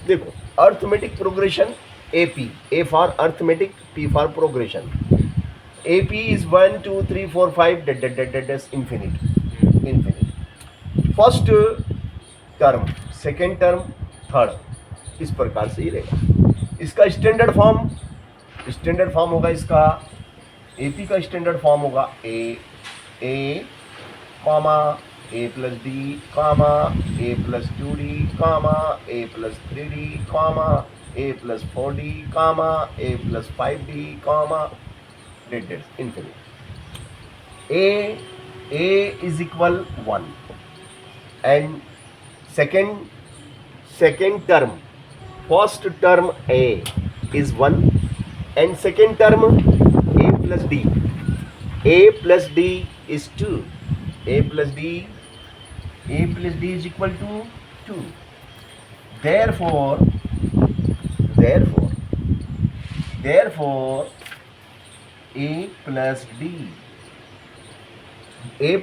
देखो arithmetic progression AP, A for arithmetic, P for progression. AP is 1 2 3 4 5 infinite. First term, second term, third, इस प्रकार से ही रहेगा. इसका स्टैंडर्ड फॉर्म होगा इसका AP का स्टैंडर्ड फॉर्म होगा A comma A plus D comma A plus 2D comma A plus 3D comma A plus 4D comma A plus 5D comma infinite. A is equal 1 and second term, first term A is 1 and second term A plus D is 2. A plus D is equal to 2. Therefore A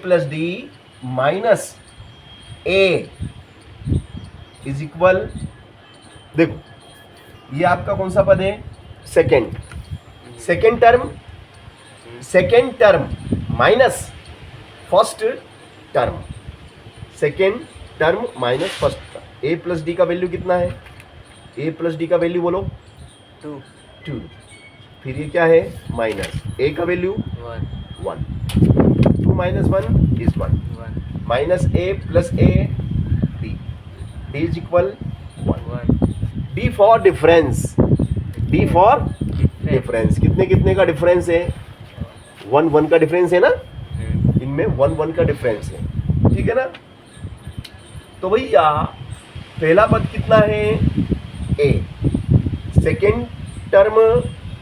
plus D minus A is equal, देखो ये आपका कौन सा पद है? Second term minus first term, second term minus first term. A plus D का value कितना है? A प्लस डी का वैल्यू बोलो 2. फिर ये क्या है? माइनस A का value 1. 2 minus 1 is 1. Minus A plus A D. D is equal 1. D for difference. कितने का डिफरेंस है? 1 का डिफरेंस है ना, इनमें 1 का डिफरेंस है. ठीक है ना. तो भैया पहला पद कितना है? A. Second term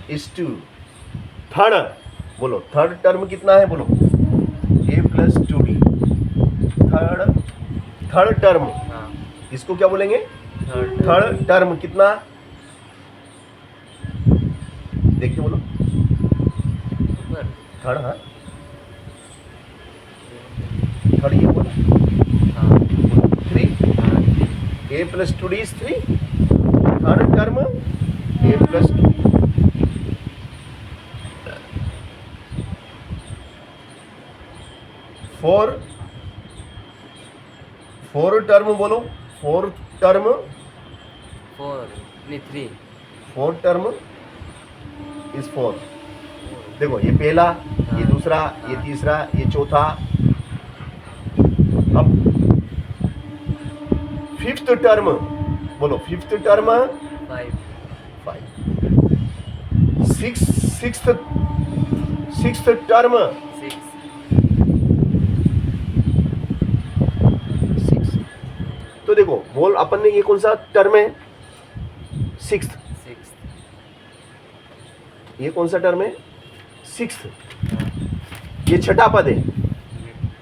is 2. Third term कितना है? बोलो A plus 2D. Third term, इसको क्या बोलेंगे? थर्ड टर्म कितना? देखिए बोलो थर्ड. हाँ थर्ड ये बोलो 3. A plus 2D is 3. Third term A plus 2. Four term बोलो. Fourth term 4 term is 4. देखो ये पहला, ये दूसरा, ये तीसरा, ये चौथा. अब फिफ्थ टर्म बोलो. Fifth term 5. Sixth term 6. तो देखो बोल अपन ने ये कौन सा टर्म है? 6. ये कौन सा टर्म है? 6. ये छठा पद है.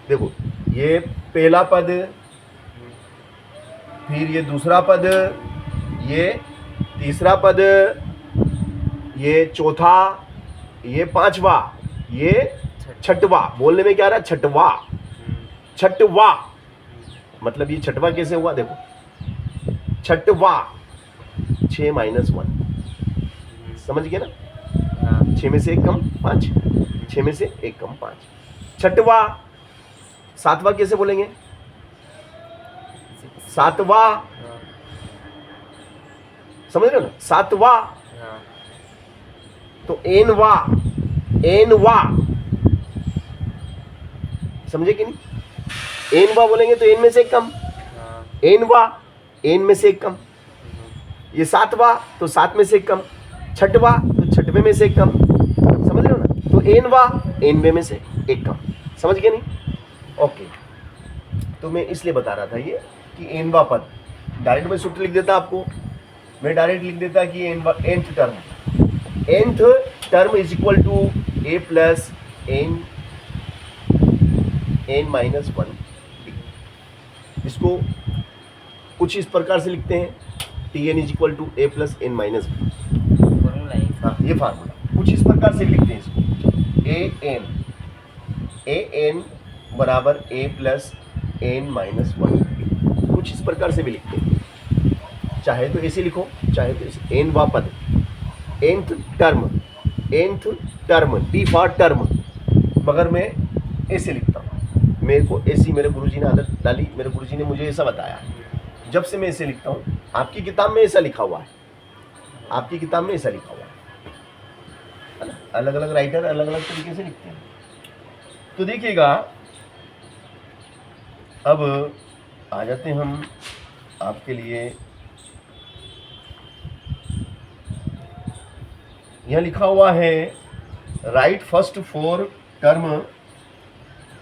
देखो ये पहला पद, फिर ये दूसरा पद, ये तीसरा पद, ये चौथा, ये पांचवा, ये छठवा. बोलने में क्या रहा? छठवा. मतलब ये छठवा कैसे हुआ? देखो छठवा 6 minus 1. समझ गए ना. 6 में से 1 कम 5. 6 में से 1 कम 5. छठवा. सातवा कैसे बोलेंगे? सातवा. समझ रहे हो ना? सातवा. तो एनवा. समझे कि नहीं? एनवा बोलेंगे तो एन में से 1 कम. एनवा, एन में से 1 कम. ये सातवा तो 7 में से 1 कम. छठवा तो छठवे में से 1 कम. समझ रहे हो ना? तो एनवा, एनवे में से 1 कम. समझ गए नहीं? ओके. तो मैं इसलिए बता रहा था ये कि एनवा पद डायरेक्ट में सूत्र लिख देता आपको. मैं डायरेक्ट लिख देता कि nth term is equal to A plus n minus 1. इसको कुछ इस प्रकार से लिखते हैं. Tn is equal to A plus n minus 1. हाँ ये फार्मूला कुछ इस प्रकार से लिखते हैं इसको. an बराबर A प्लस n माइनस 1. कुछ इस प्रकार से भी लिखते हैं. चाहे तो ऐसे लिखो, चाहे तो ऐसे, एन वा पद, nth term, T for term, मगर मैं ऐसे लिखता हूँ। मेरे को ऐसी मेरे गुरुजी ने आदत डाली, मेरे गुरुजी ने मुझे ऐसा बताया, जब से मैं ऐसे लिखता हूँ। आपकी किताब में ऐसा लिखा हुआ है, आपकी किताब में ऐसा लिखा हुआ है ना। अलग अलग राइटर अलग अलग तरीके से लिखते हैं। तो देखिएगा, अब आ जाते हैं हम आपके लिए, यह लिखा हुआ है, right first 4 term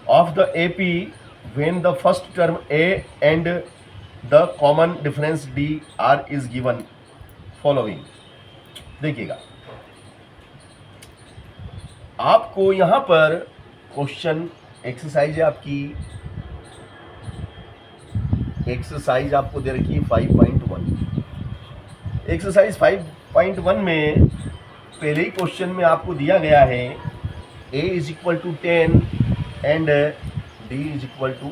of the AP when the first term A and the common difference D R is given following. देखिएगा, आपको यहां पर क्वेश्चन एक्सरसाइज है, आपकी एक्सरसाइज आपको दे रखी है 5.1। एक्सरसाइज 5.1 में पहले ही क्वेश्चन में आपको दिया गया है a is equal to 10 and d is equal to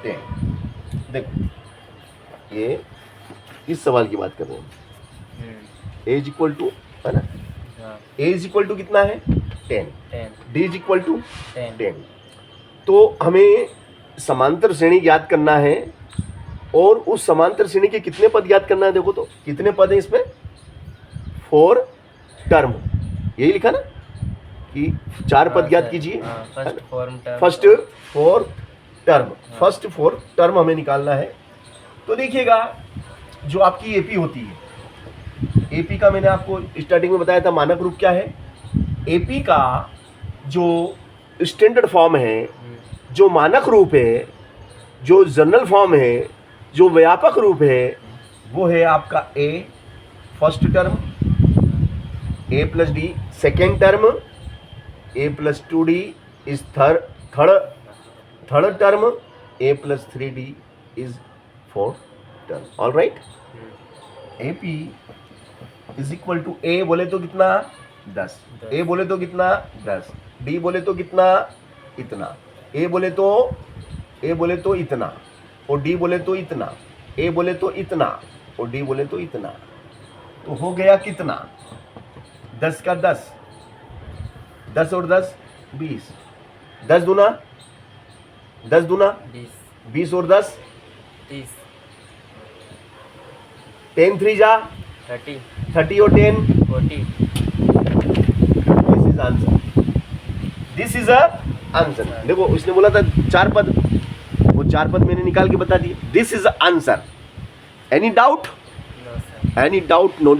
10। देखो, ये इस सवाल की बात कर रहे हैं। a इज इक्वल टू, है ना, a इज इक्वल टू कितना है 10, d इज इक्वल टू 10। तो हमें समांतर श्रेणी ज्ञात करना है, और उस समांतर श्रेणी के कितने पद ज्ञात करना है। देखो तो कितने पद हैं इसमें, 4 टर्म, यही लिखा ना कि 4 पद ज्ञात कीजिए। फर्स्ट 4 टर्म, फर्स्ट 4 टर्म हमें निकालना है। तो देखिएगा, जो आपकी एपी होती है, एपी का मैंने आपको स्टार्टिंग में बताया था मानक रूप क्या है। एपी का जो स्टैंडर्ड फॉर्म है, जो मानक रूप है, जो जनरल फॉर्म है, जो व्यापक रूप है, वो है आपका A first term, A plus D second term, A plus 2d is third term, A plus 3d is fourth term. All right, A P is equal to, A बोले तो कितना 10, ए बोले तो कितना 10, डी बोले तो कितना इतना, ए बोले तो इतना, और डी बोले तो इतना, ए बोले तो इतना, और डी बोले तो इतना। तो हो गया कितना, 10 का 10, 10 और 10 20, 10 दूना 20 और 10 30, 10 3 जा 30 और 10 40। This is answer, this is a answer. देखो, उसने बोला था 4 पद, वो 4 पद मैंने निकाल के बता दिए। This is answer. Any doubt? No, sir. Any doubt? No doubt.